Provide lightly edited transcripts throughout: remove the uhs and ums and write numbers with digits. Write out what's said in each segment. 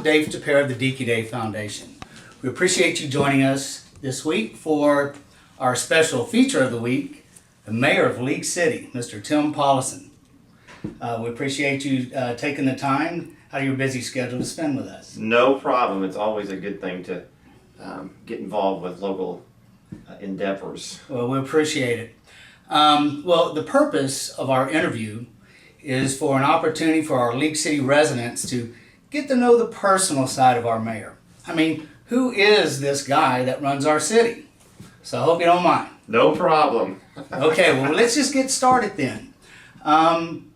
I'm David Tepera of the Dekeday Foundation. We appreciate you joining us this week for our special feature of the week, the Mayor of League City, Mr. Tim Paulissen. We appreciate you taking the time out of your busy schedule to spend with us. No problem. It's always a good thing to get involved with local endeavors. Well, we appreciate it. Well, the purpose of our interview is for an opportunity for our League City residents to get to know the personal side of our mayor. I mean, who is this guy that runs our city? So I hope you don't mind. No problem. Okay, well, let's just get started then.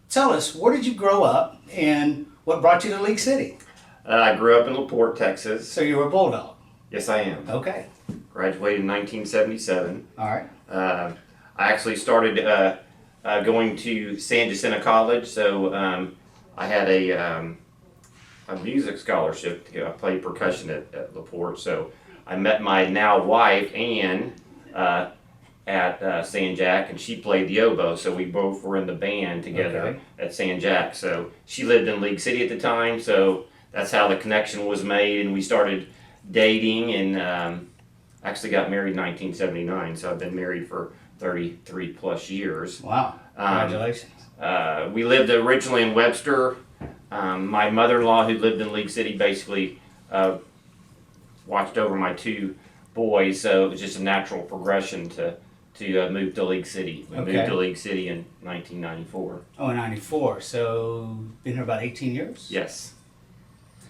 Tell us, where did you grow up and what brought you to League City? I grew up in LaPorte, Texas. So you were a Bulldog? Yes, I am. Okay. Graduated in 1977. All right. I actually started going to San Jacinto College, so I had a music scholarship. I played percussion at LaPorte, so I met my now wife, Ann, at San Jac, and she played the oboe, so we both were in the band together at San Jac. So she lived in League City at the time, so that's how the connection was made, and we started dating, and actually got married in 1979, so I've been married for 33 plus years. Wow, congratulations. We lived originally in Webster. My mother-in-law, who lived in League City, basically watched over my two boys, so it was just a natural progression to move to League City. We moved to League City in 1994. Oh, 94. So been here about 18 years? Yes.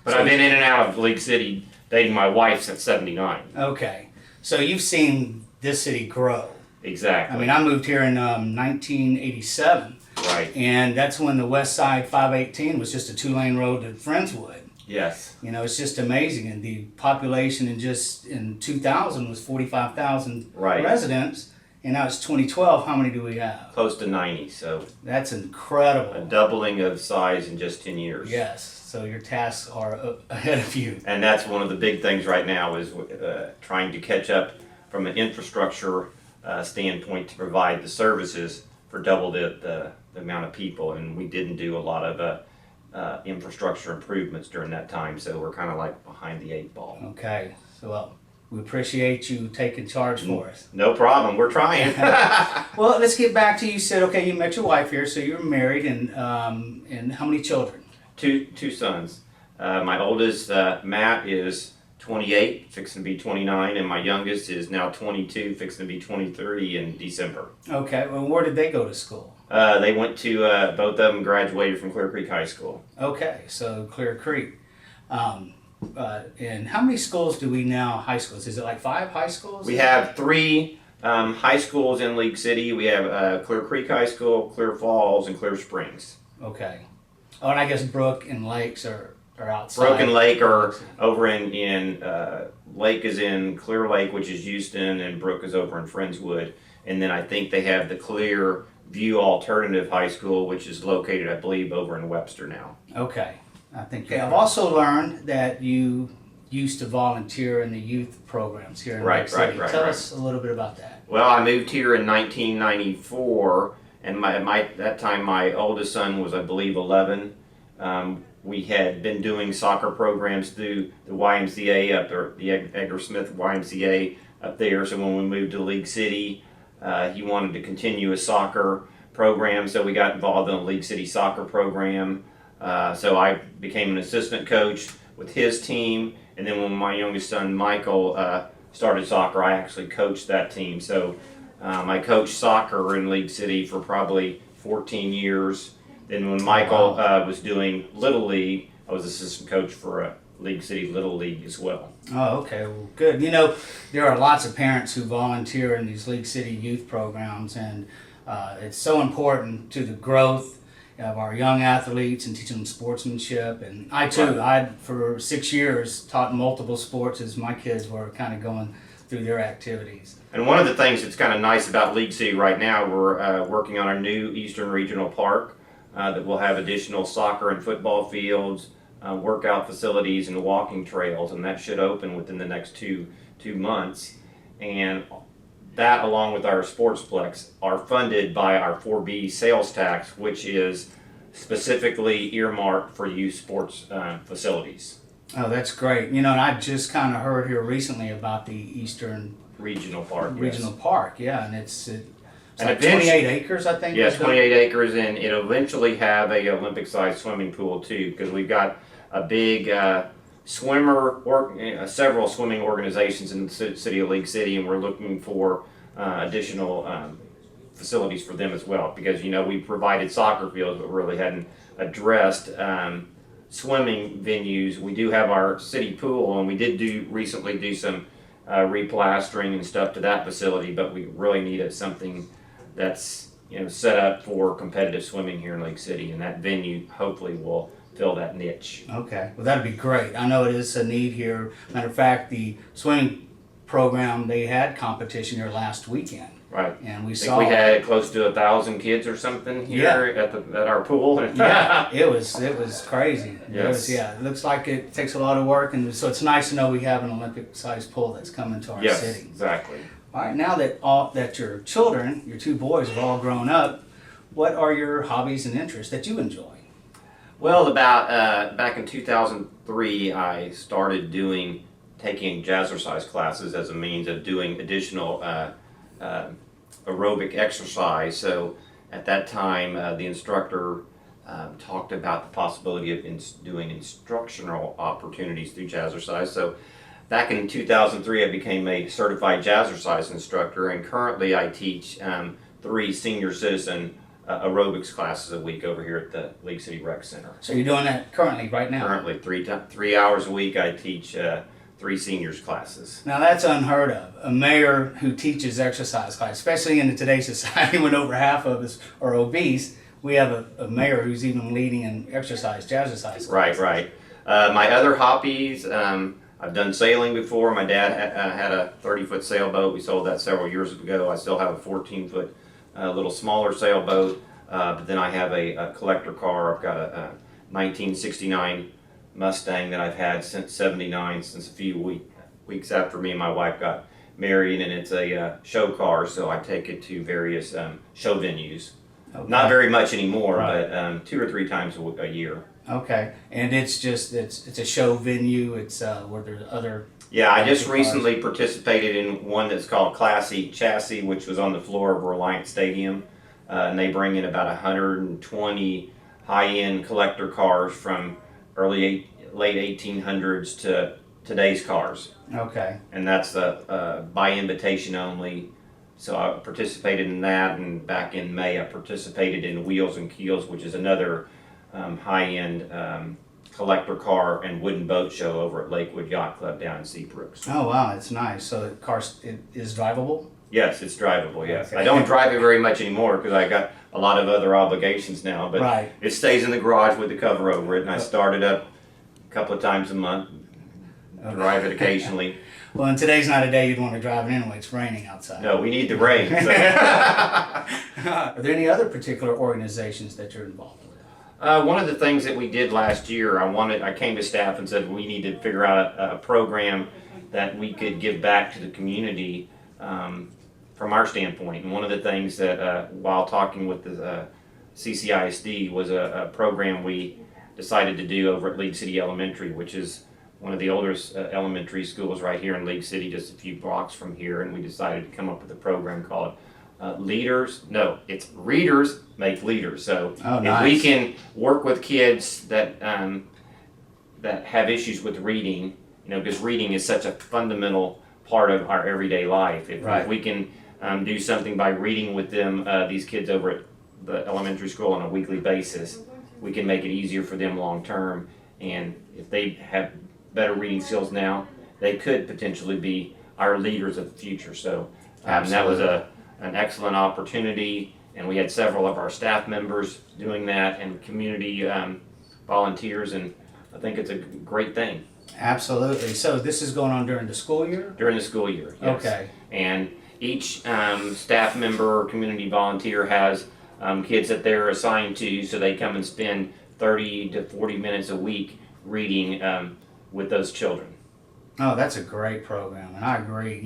But so I've been in and out of League City dating my wife since 79. Okay. So you've seen this city grow. Exactly. I mean, I moved here in 1987. Right. And that's when the West Side 518 was just a 2-lane road to Friendswood. Yes. You know, it's just amazing. And the population in 2000 was 45,000 residents. And now it's 2012. How many do we have? Close to 90. So that's incredible. A doubling of size in just 10 years. Yes. So your tasks are ahead of you. And that's one of the big things right now is trying to catch up from an infrastructure standpoint to provide the services for double the amount of people. And we didn't do a lot of infrastructure improvements during that time, so we're kind of like behind the 8 ball. Okay. So we appreciate you taking charge for us. No problem. We're trying. Well, let's get back to you said, okay, you met your wife here, so you're married, and how many children? Two sons. My oldest, Matt, is 28, fixing to be 29, and my youngest is now 22, fixing to be 23 in December. Okay. Well, where did they go to school? They went to, both of them graduated from Clear Creek High School. Okay, so Clear Creek. And how many schools do we now, high schools? Is it like 5 high schools? We have 3 high schools in League City. We have Clear Creek High School, Clear Falls, and Clear Springs. Okay. Oh, and I guess Brook and Lakes are outside. Brook and Lake are over in Lake is in Clear Lake, which is Houston, and Brook is over in Friendswood. And then I think they have the Clear View Alternative High School, which is located, I believe, over in Webster now. Okay. I think I've also learned that you used to volunteer in the youth programs here in League City. Tell us a little bit about that. Well, I moved here in 1994, and that time my oldest son was, I believe, 11. We had been doing soccer programs through the YMCA up there, the Edgar Smith YMCA up there. So when we moved to League City, he wanted to continue a soccer program, so we got involved in a League City soccer program. So I became an assistant coach with his team, and then when my youngest son Michael started soccer, I actually coached that team. So I coached soccer in League City for probably 14 years. Then when Michael was doing Little League, I was assistant coach for League City Little League as well. Oh, okay. Well, good. You know, there are lots of parents who volunteer in these League City youth programs, and it's so important to the growth of our young athletes and teaching them sportsmanship. And I too, for 6 years taught multiple sports as my kids were kind of going through their activities. And one of the things that's kind of nice about League City right now, we're working on our new Eastern Regional Park that will have additional soccer and football fields, workout facilities, and walking trails, and that should open within the next two months. And that, along with our sportsplex, are funded by our 4B sales tax, which is specifically earmarked for youth sports facilities. Oh, that's great. And I just kind of heard here recently about the Eastern Regional Park. Regional Yes. Park. Yeah, and it's And like eventually- 28 acres, I think. Yeah, is the- 28 acres, and it'll eventually have a Olympic-sized swimming pool too, because we've got a big several swimming organizations in the city of League City, and we're looking for additional facilities for them as well. Because we provided soccer fields, but really hadn't addressed swimming venues. We do have our city pool, and we did recently do some replastering and stuff to that facility, but we really needed something that's set up for competitive swimming here in Lake City, and that venue hopefully will fill that niche. Okay, well that'd be great. I know it is a need here. Matter of fact, the swimming program, they had competition here last weekend, Right. and we I saw. think we had close to 1,000 kids or something here at our pool. Yeah, it was crazy. Yes. It looks like it takes a lot of work, and so it's nice to know we have an Olympic-sized pool that's coming to our Yes, city. exactly. All right, now that your children, your two boys, have all grown up, what are your hobbies and interests that you enjoy? Well, about back in 2003, I started taking jazzercise classes as a means of doing additional aerobic exercise. So at that time, the instructor talked about the possibility of doing instructional opportunities through jazzercise. So back in 2003, I became a certified jazzercise instructor, and currently I teach 3 senior citizen aerobics classes a week over here at the League City Rec Center. So you're doing that currently, right now? Currently, 3 hours a week, I teach 3 seniors classes. Now that's unheard of. A mayor who teaches exercise class, especially in today's society when over half of us are obese, we have a mayor who's even leading an jazzercise class. Right. My other hobbies, I've done sailing before. My dad had a 30-foot sailboat. We sold that several years ago. I still have a 14-foot little smaller sailboat. But then I have a collector car. I've got a 1969 Mustang that I've had since '79, since a few weeks after me and my wife got married, and it's a show car, so I take it to various show venues. Okay. Not very much anymore, Right. but 2 or 3 times a year. Okay, and it's a show venue. It's where there's other. Yeah, I just cars. recently participated in one that's called Classy Chassis, which was on the floor of Reliant Stadium, and they bring in about 120 high-end collector cars from late 1800s to today's cars, Okay. and that's by invitation only. So I participated in that, and back in May I participated in Wheels and Keels, which is another high-end collector car and wooden boat show over at Lakewood Yacht Club down in Seabrooks. Oh wow, it's nice. So the car is drivable. Yes, it's drivable, yes. Okay. I don't drive it very much anymore because I got a lot of other obligations now, but Right. it stays in the garage with the cover over it, and I start it up a couple of times a month, drive it occasionally. Well, and today's not a day you'd want to drive it anyway. It's raining outside. No, we need the rain. So. Are there any other particular organizations that you're involved with? One of the things that we did last year, I came to staff and said we need to figure out a program that we could give back to the community from our standpoint. And one of the things that, while talking with the CCISD, was a program we decided to do over at League City Elementary, which is one of the oldest elementary schools right here in League City, just a few blocks from here. And we decided to come up with a program called Readers Make Leaders. So Oh, if nice. we can work with kids that have issues with reading, because reading is such a fundamental part of our everyday life. If Right. we can do something by reading with them, these kids over at the elementary school on a weekly basis, we can make it easier for them long term. And if they have better reading skills now, they could potentially be our leaders of the future. So that was an excellent opportunity, and we had several of our staff members doing that and community volunteers, and I think it's a great thing. Absolutely. So this is going on during the school year? During the school year, yes. Okay. And each staff member or community volunteer has kids that they're assigned to, so they come and spend 30 to 40 minutes a week reading with those children. Oh, that's a great program, and I agree.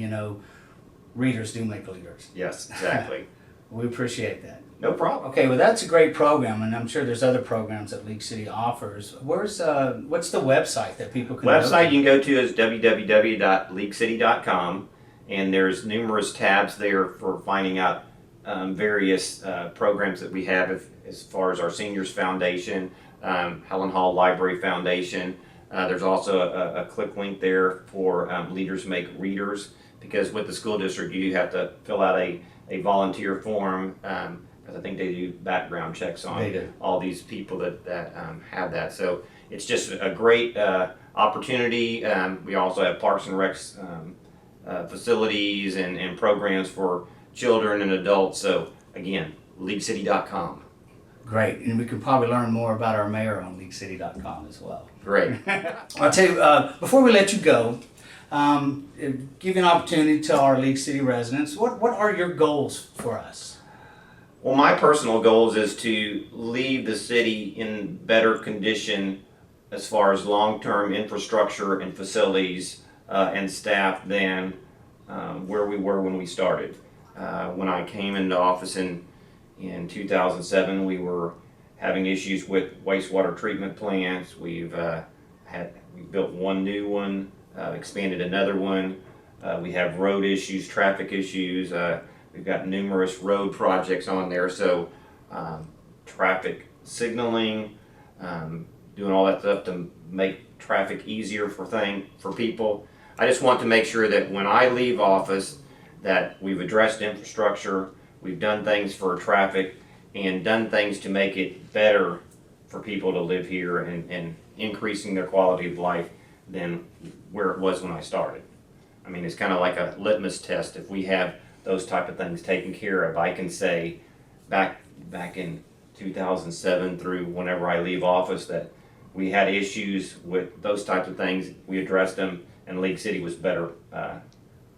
Readers do make leaders. Yes, exactly. We appreciate that. No problem. Okay, well that's a great program, and I'm sure there's other programs that League City offers. What's the website that people can Website you can go to is www.leaguecity.com, and there's numerous tabs there for finding out various programs that we have as far as our Seniors Foundation, Helen Hall Library Foundation. There's also a click link there for Leaders Make Readers, because with the school district you have to fill out a volunteer form, because I think they do background checks on all these people that have that. So it's just a great opportunity. We also have Parks and Recs facilities and programs for children and adults. So again, leaguecity.com. Great, and we can probably learn more about our mayor on leaguecity.com as well. Great. I'll tell you, before we let you go, give you an opportunity to our League City residents. What are your goals for us? Well, my personal goals is to leave the city in better condition as far as long-term infrastructure and facilities and staff than where we were when we started. When I came into office in 2007, we were having issues with wastewater treatment plants. We built one new one, expanded another one. We have road issues, traffic issues. We've got numerous road projects on there, so traffic signaling, doing all that stuff to make traffic easier for people. I just want to make sure that when I leave office that we've addressed infrastructure, we've done things for traffic, and done things to make it better for people to live here and increasing their quality of life than where it was when I started. I mean, it's kind of like a litmus test. If we have those type of things taken care of, I can say back in 2007 through whenever I leave office that we had issues with those types of things. We addressed them, and League City was better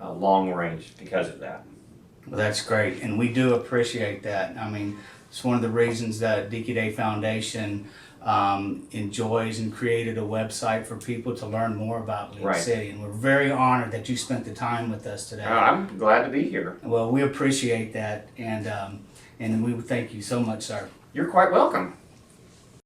long range because of that. Well, that's great, and we do appreciate that. I mean, it's one of the reasons that Dekeday Foundation enjoys and created a website for people to learn more about League City, and we're very honored that you spent the time with us today. I'm glad to be here. Well, we appreciate that, and we thank you so much, sir. You're quite welcome.